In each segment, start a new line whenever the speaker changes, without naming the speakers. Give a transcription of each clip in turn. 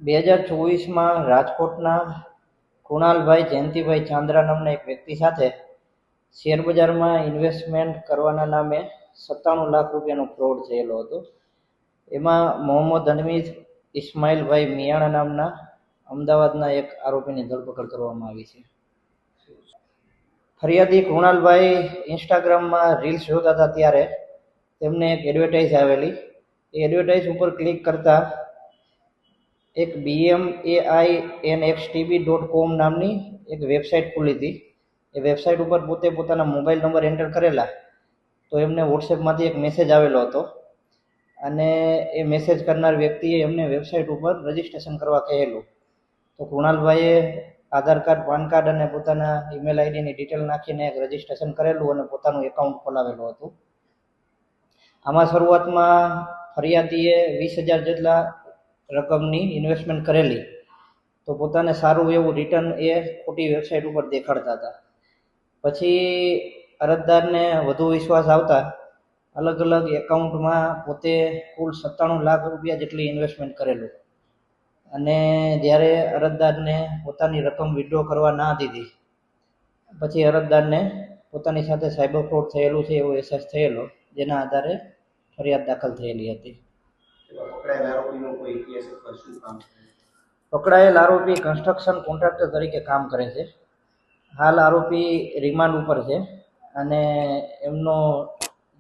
2024માં રાજકોટના કૃણાલભાઈ જયંતિભાઈ ચાંદ્રા નામના એક વ્યક્તિ સાથે શેરબજારમાં ઇન્વેસ્ટમેન્ટ કરવાના નામે 97 લાખ રૂપિયાનો ફ્રોડ થયેલો હતો. એમાં મોહમ્મદ હનીફ ઇસ્માઇલભાઈ મિયાણા નામના અમદાવાદના એક આરોપીની ધરપકડ કરવામાં આવી છે. ફરિયાદી કૃણાલભાઈ ઇન્સ્ટાગ્રામમાં રીલ્સ જોતા હતા ત્યારે તેમને એક એડવર્ટાઇઝ આવેલી. એ એડવર્ટાઇઝ ઉપર ક્લિક કરતા એક BMAINXTB.com નામની એક વેબસાઇટ ખુલી હતી. એ વેબસાઇટ ઉપર પોતે પોતાના મોબાઈલ નંબર એન્ટર કરેલા તો એમને વોટ્સએપમાંથી એક મેસેજ આવેલો હતો અને એ મેસેજ કરનાર વ્યક્તિએ એમને વેબસાઇટ ઉપર રજિસ્ટ્રેશન કરવા કહેલું. તો કૃણાલભાઈએ આધાર કાર્ડ, પાન કાર્ડ અને પોતાના ઈમેલ આઈડીની ડિટેલ નાખીને એક રજિસ્ટ્રેશન કરેલું અને પોતાનું એકાઉન્ટ ખોલાવેલું હતું. આમાં શરૂઆતમાં ફરિયાદીએ 20,000 જેટલા રકમની ઇન્વેસ્ટમેન્ટ કરેલી તો પોતાને સારું એવું રિટર્ન એ ખોટી વેબસાઇટ ઉપર દેખાડતા હતા. પછી અરજદારને વધુ વિશ્વાસ આવતા અલગ અલગ એકાઉન્ટમાં પોતે કુલ 97 લાખ રૂપિયા જેટલી ઇન્વેસ્ટમેન્ટ કરેલું અને જ્યારે અરજદારને પોતાની રકમ વિડ્રો કરવા ના દીધી પછી અરજદારને પોતાની સાથે સાયબર ફ્રોડ થયેલું છે એવો અહેસાસ થયેલો, જેના આધારે ફરિયાદ દાખલ થયેલી હતી. પકડાયેલ આરોપી કન્સ્ટ્રક્શન કોન્ટ્રાક્ટર તરીકે કામ કરે છે. હાલ આરોપી રિમાન્ડ ઉપર છે અને એમનો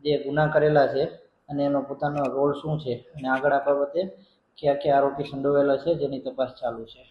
જે ગુના કરેલા છે અને એનો પોતાનો રોલ શું છે અને આગળ આ બાબતે કયા કયા આરોપી સંડોવાયેલા છે જેની તપાસ ચાલુ છે.